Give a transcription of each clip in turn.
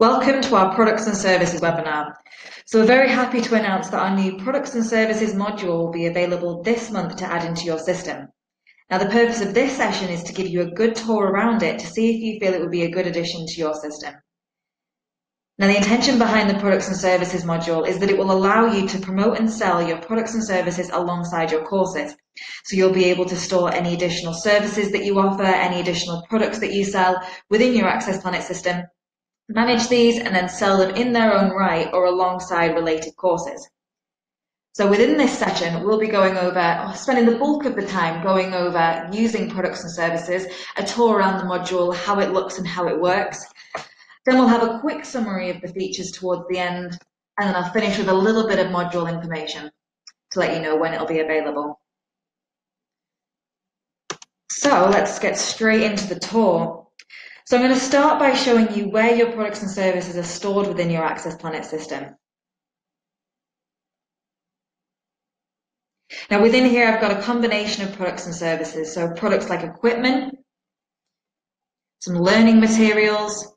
Welcome to our Products and Services webinar. So we're very happy to announce that our new Products and Services module will be available this month to add into your system. Now the purpose of this session is to give you a good tour around it to see if you feel it would be a good addition to your system. Now the intention behind the Products and Services module is that it will allow you to promote and sell your products and services alongside your courses. So you'll be able to store any additional services that you offer, any additional products that you sell within your accessplanit system, manage these and then sell them in their own right or alongside related courses. So within this session, we'll be going over, spending the bulk of the time going over using products and services, a tour around the module, how it looks and how it works. Then we'll have a quick summary of the features towards the end, and then I'll finish with a little bit of module information to let you know when it'll be available. So let's get straight into the tour. So I'm going to start by showing you where your products and services are stored within your accessplanit system. Now within here I've got a combination of products and services, so products like equipment, some learning materials,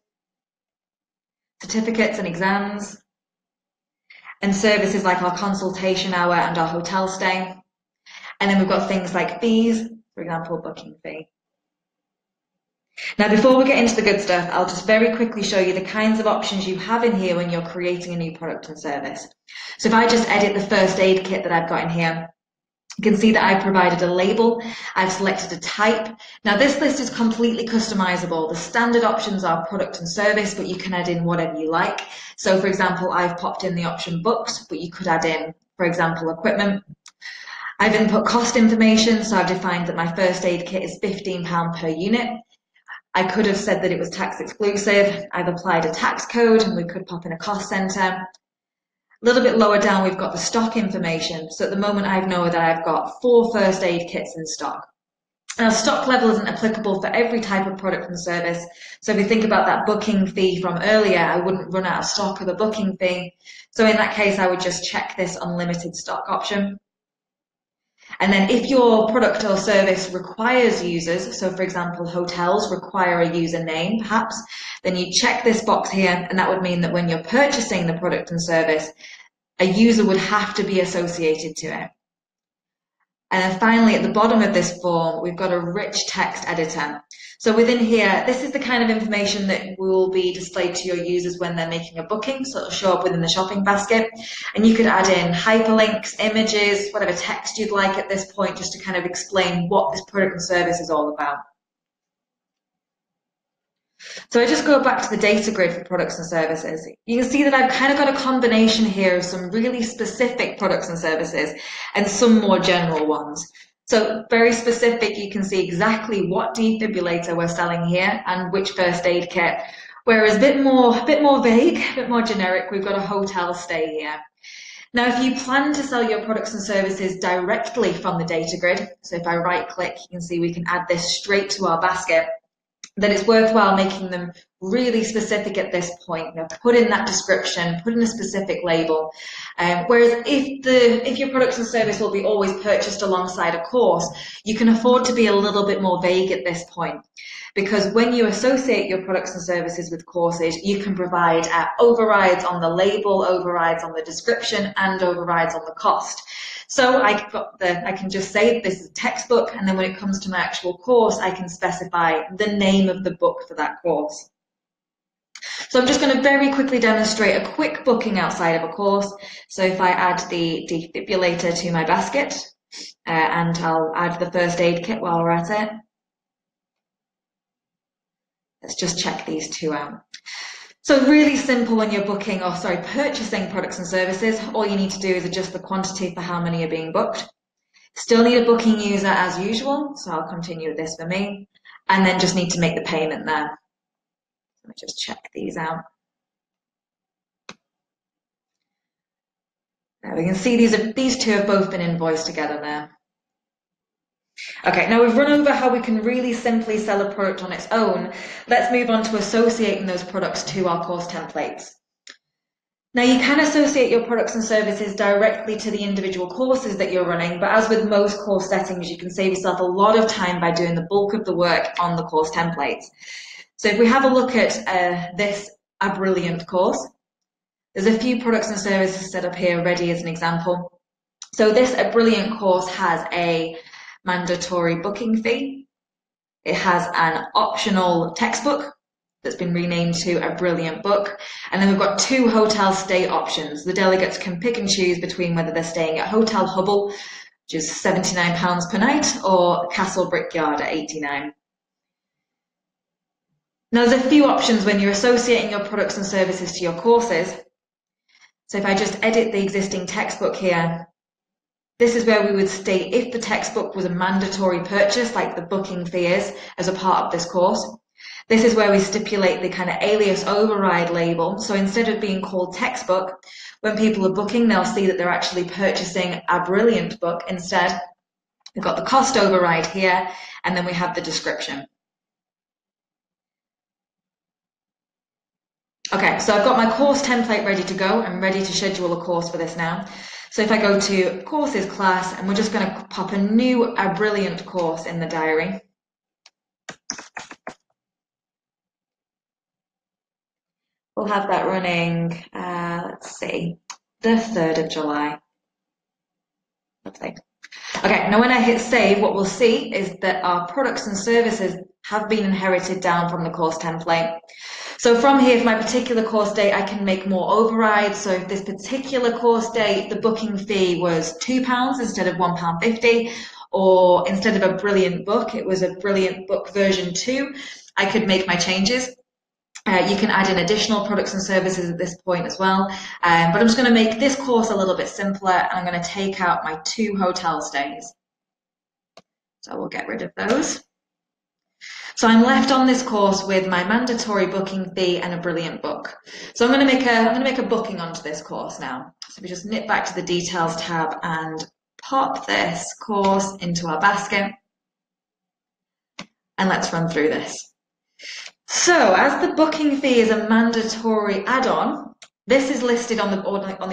certificates and exams, and services like our consultation hour and our hotel stay. And then we've got things like fees, for example, booking fee. Now before we get into the good stuff, I'll just very quickly show you the kinds of options you have in here when you're creating a new product and service. So if I just edit the first aid kit that I've got in here, you can see that I've provided a label, I've selected a type. Now this list is completely customizable. The standard options are product and service, but you can add in whatever you like. So for example, I've popped in the option books, but you could add in, for example, equipment. I've input cost information, so I've defined that my first aid kit is £15 per unit. I could have said that it was tax exclusive. I've applied a tax code and we could pop in a cost center. A little bit lower down, we've got the stock information. So at the moment, I know that I've got 4 first aid kits in stock. Now, stock level isn't applicable for every type of product and service. So if we think about that booking fee from earlier, I wouldn't run out of stock of the booking fee. So in that case, I would just check this unlimited stock option. And then if your product or service requires users, so for example, hotels require a username perhaps, then you check this box here, and that would mean that when you're purchasing the product and service, a user would have to be associated to it. And then finally, at the bottom of this form, we've got a rich text editor. So within here, this is the kind of information that will be displayed to your users when they're making a booking, so it'll show up within the shopping basket. And you could add in hyperlinks, images, whatever text you'd like at this point, just to kind of explain what this product and service is all about. So I just go back to the data grid for products and services. You can see that I've kind of got a combination here of some really specific products and services and some more general ones. So very specific, you can see exactly what defibrillator we're selling here and which first aid kit. Whereas a bit more vague, a bit more generic, we've got a hotel stay here. Now, if you plan to sell your products and services directly from the data grid, so if I right click, you can see we can add this straight to our basket, then it's worthwhile making them really specific at this point. You know, put in that description, put in a specific label. Whereas if your products and service will be always purchased alongside a course, you can afford to be a little bit more vague at this point. Because when you associate your products and services with courses, you can provide overrides on the label, overrides on the description, and overrides on the cost. So I can just say this is a textbook, and then when it comes to my actual course, I can specify the name of the book for that course. So I'm just going to very quickly demonstrate a quick booking outside of a course. So if I add the defibrillator to my basket, and I'll add the first aid kit while we're at it. Let's just check these two out. So really simple when you're purchasing products and services. All you need to do is adjust the quantity for how many are being booked. Still need a booking user as usual, so I'll continue with this for me. And then just need to make the payment there. Let me just check these out. There, we can see these two have both been invoiced together there. Okay, now we've run over how we can really simply sell a product on its own. Let's move on to associating those products to our course templates. Now you can associate your products and services directly to the individual courses that you're running, but as with most course settings, you can save yourself a lot of time by doing the bulk of the work on the course templates. So if we have a look at this a brilliant course. There's a few products and services set up here ready as an example. So this A Brilliant course has a mandatory booking fee. It has an optional textbook that's been renamed to A Brilliant Book. And then we've got 2 hotel stay options. The delegates can pick and choose between whether they're staying at Hotel Hubble, which is £79 per night, or Castle Brickyard at £89. Now there's a few options when you're associating your products and services to your courses. So if I just edit the existing textbook here, this is where we would state if the textbook was a mandatory purchase, like the booking fee is, as a part of this course. This is where we stipulate the kind of alias override label. So instead of being called textbook, when people are booking, they'll see that they're actually purchasing a brilliant book instead. We've got the cost override here, and then we have the description. Okay, so I've got my course template ready to go. I'm ready to schedule a course for this now. So if I go to courses class, and we're just going to pop a new A Brilliant course in the diary. We'll have that running, let's see, the 3rd of July. Lovely. Okay, now when I hit save, what we'll see is that our products and services have been inherited down from the course template. So from here, for my particular course date, I can make more overrides. So if this particular course date, the booking fee was £2 instead of £1.50, or instead of a brilliant book, it was a brilliant book version 2, I could make my changes. You can add in additional products and services at this point as well. But I'm just going to make this course a little bit simpler, and I'm going to take out my 2 hotel stays. So we'll get rid of those. So I'm left on this course with my mandatory booking fee and a brilliant book. So I'm going to make a booking onto this course now. So we just nip back to the details tab and pop this course into our basket. And let's run through this. So as the booking fee is a mandatory add-on, this is listed on the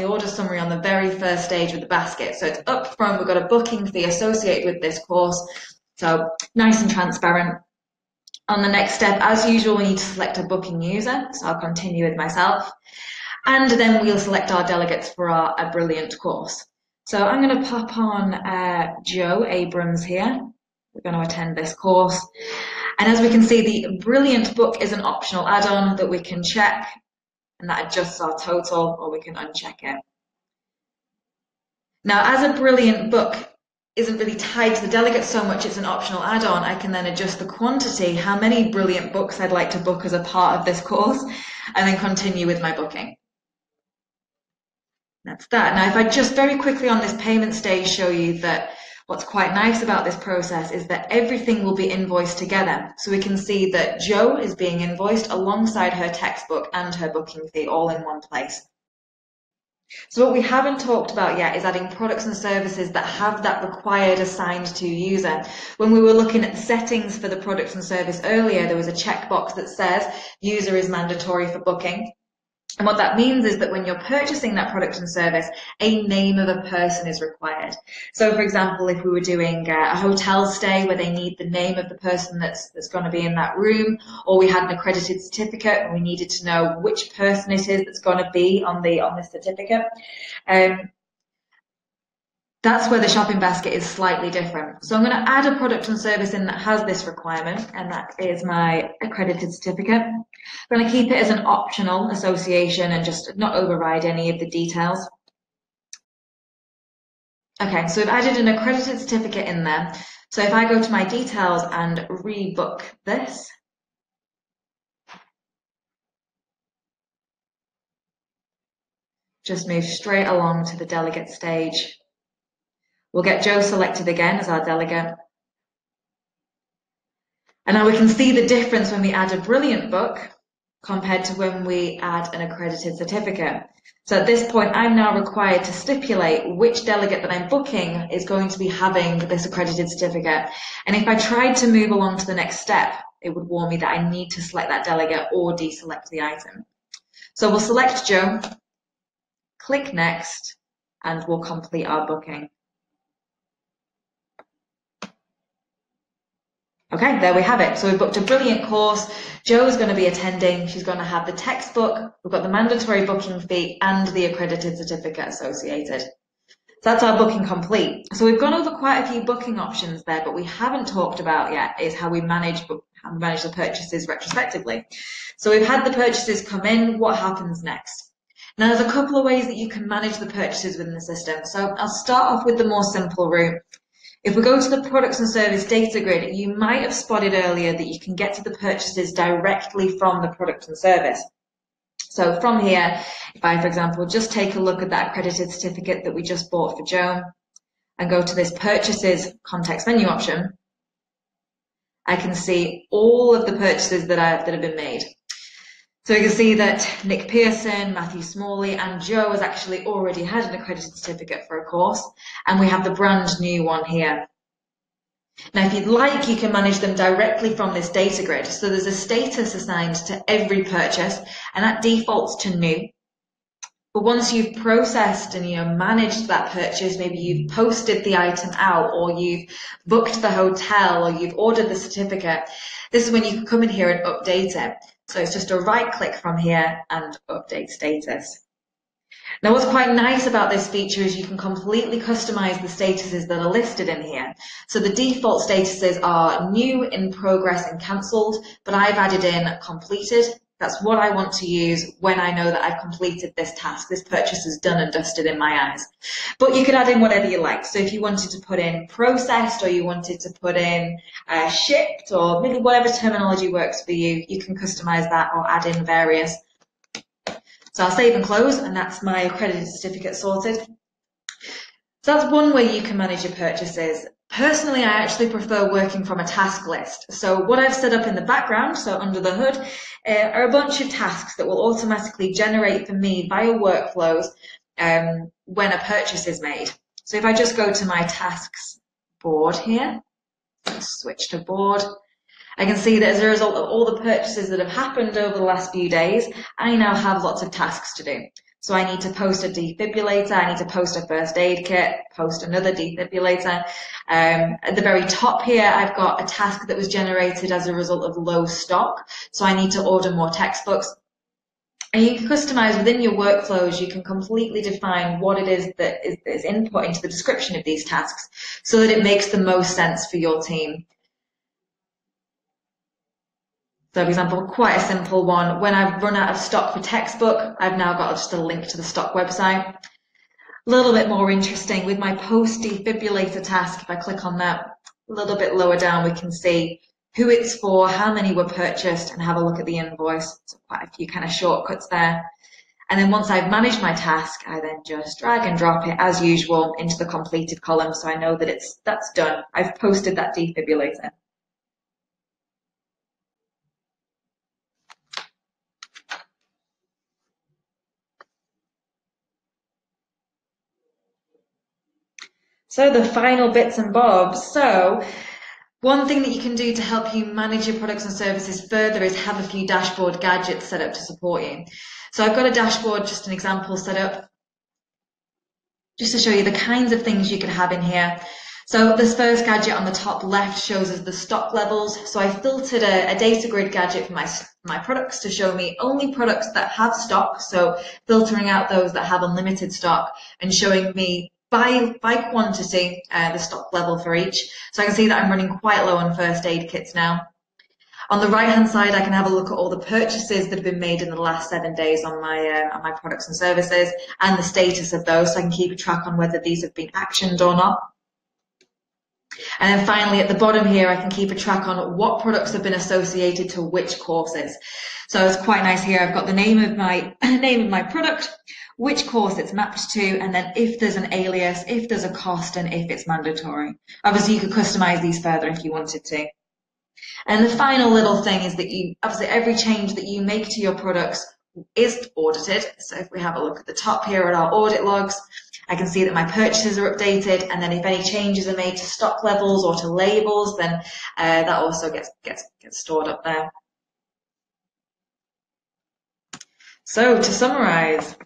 order summary on the very first stage with the basket. So it's up front, we've got a booking fee associated with this course. So nice and transparent. On the next step, as usual, we need to select a booking user. So I'll continue with myself. And then we'll select our delegates for our A Brilliant course. So I'm going to pop on Joe Abrams here. We're going to attend this course. And as we can see, the Brilliant book is an optional add-on that we can check, and that adjusts our total, or we can uncheck it. Now, as a Brilliant book isn't really tied to the delegate so much, it's an optional add-on, I can then adjust the quantity, how many Brilliant books I'd like to book as a part of this course, and then continue with my booking. That's that. Now, if I just very quickly on this payment stage show you that what's quite nice about this process is that everything will be invoiced together. So we can see that Jo is being invoiced alongside her textbook and her booking fee all in one place. So what we haven't talked about yet is adding products and services that have that required assigned to user. When we were looking at the settings for the product and service earlier, there was a checkbox that says user is mandatory for booking. And what that means is that when you're purchasing that product and service, a name of a person is required. So for example, if we were doing a hotel stay where they need the name of the person that's going to be in that room, or we had an accredited certificate and we needed to know which person it is that's going to be on the certificate, that's where the shopping basket is slightly different. So I'm going to add a product and service in that has this requirement, and that is my accredited certificate. I'm going to keep it as an optional association and just not override any of the details. Okay, so I've added an accredited certificate in there. So if I go to my details and rebook this, just move straight along to the delegate stage. We'll get Jo selected again as our delegate. And now we can see the difference when we add a Brilliant book compared to when we add an accredited certificate. So at this point, I'm now required to stipulate which delegate that I'm booking is going to be having this accredited certificate. And if I tried to move along to the next step, it would warn me that I need to select that delegate or deselect the item. So we'll select Jo, click Next, and we'll complete our booking. Okay, there we have it. So we've booked a brilliant course. Jo's going to be attending. She's going to have the textbook. We've got the mandatory booking fee and the accredited certificate associated. So that's our booking complete. So we've gone over quite a few booking options there, but we haven't talked about yet is how we manage the purchases retrospectively. So we've had the purchases come in. What happens next? Now there's a couple of ways that you can manage the purchases within the system. So I'll start off with the more simple route. If we go to the products and service data grid, you might have spotted earlier that you can get to the purchases directly from the product and service. So from here, if I, for example, just take a look at that accredited certificate that we just bought for Jo and go to this purchases context menu option, I can see all of the purchases that have been made. So you can see that Nick Pearson, Matthew Smalley, and Jo has actually already had an accredited certificate for a course, and we have the brand new one here. Now, if you'd like, you can manage them directly from this data grid. So there's a status assigned to every purchase, and that defaults to new. But once you've processed and managed that purchase, maybe you've posted the item out, or you've booked the hotel, or you've ordered the certificate, this is when you can come in here and update it. So it's just a right click from here and update status. Now, what's quite nice about this feature is you can completely customize the statuses that are listed in here. So the default statuses are new, in progress, and cancelled, but I've added in completed. That's what I want to use when I know that I've completed this task. This purchase is done and dusted in my eyes. But you could add in whatever you like. So if you wanted to put in processed, or you wanted to put in shipped, or maybe whatever terminology works for you, you can customize that or add in various. So I'll save and close, and that's my accredited certificate sorted. So that's one way you can manage your purchases. Personally, I actually prefer working from a task list. So what I've set up in the background, so under the hood, are a bunch of tasks that will automatically generate for me via workflows when a purchase is made. So if I just go to my tasks board here, switch to board, I can see that as a result of all the purchases that have happened over the last few days, I now have lots of tasks to do. So I need to post a defibrillator, I need to post a first aid kit, post another defibrillator. At the very top here, I've got a task that was generated as a result of low stock. So I need to order more textbooks. And you can customize within your workflows, you can completely define what it is that is input into the description of these tasks so that it makes the most sense for your team. So, for example, quite a simple one. When I've run out of stock for textbook, I've now got just a link to the stock website. A little bit more interesting with my post defibrillator task. If I click on that, a little bit lower down, we can see who it's for, how many were purchased, and have a look at the invoice. So quite a few kind of shortcuts there. And then once I've managed my task, I then just drag and drop it as usual into the completed column. So I know that that's done. I've posted that defibrillator. So the final bits and bobs. So one thing that you can do to help you manage your products and services further is have a few dashboard gadgets set up to support you. So I've got a dashboard, just an example set up, just to show you the kinds of things you can have in here. So this first gadget on the top left shows us the stock levels. So I filtered a data grid gadget for my products to show me only products that have stock. So filtering out those that have unlimited stock and showing me by quantity the stock level for each. So I can see that I'm running quite low on first aid kits now. On the right-hand side, I can have a look at all the purchases that have been made in the last 7 days on my products and services and the status of those, so I can keep a track on whether these have been actioned or not. And then finally, at the bottom here, I can keep a track on what products have been associated to which courses. So it's quite nice here. I've got the name of my product, which course it's mapped to, and then if there's an alias, if there's a cost, and if it's mandatory. Obviously, you could customize these further if you wanted to. And the final little thing is that obviously every change that you make to your products is audited. So if we have a look at the top here at our audit logs, I can see that my purchases are updated, and then if any changes are made to stock levels or to labels, then that also gets stored up there. So to summarize,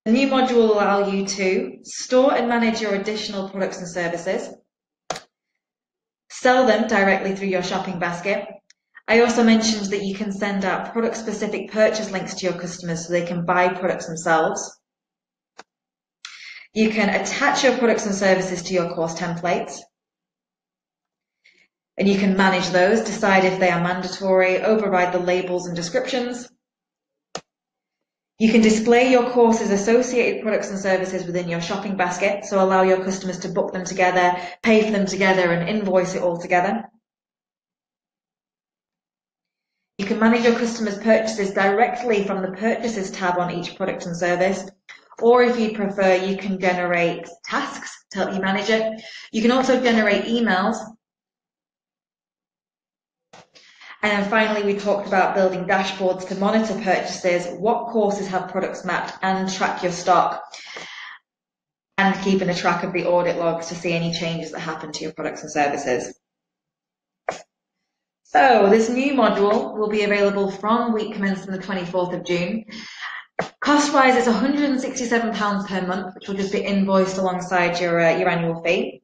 the new module will allow you to store and manage your additional products and services, sell them directly through your shopping basket. I also mentioned that you can send out product-specific purchase links to your customers so they can buy products themselves. You can attach your products and services to your course templates. And you can manage those, decide if they are mandatory, override the labels and descriptions. You can display your course's associated products and services within your shopping basket, so allow your customers to book them together, pay for them together, and invoice it all together. You can manage your customers' purchases directly from the Purchases tab on each product and service, or if you prefer, you can generate tasks to help you manage it. You can also generate emails. And then finally, we talked about building dashboards to monitor purchases, what courses have products mapped, and track your stock, and keeping a track of the audit logs to see any changes that happen to your products and services. So this new module will be available from week commencing the 24th of June. Cost-wise, it's £167 per month, which will just be invoiced alongside your annual fee.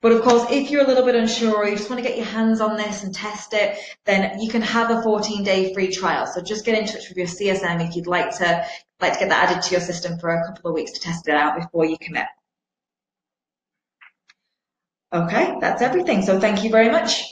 But of course, if you're a little bit unsure or you just want to get your hands on this and test it, then you can have a 14-day free trial. So just get in touch with your CSM if you'd like to get that added to your system for a couple of weeks to test it out before you commit. Okay, that's everything. So thank you very much.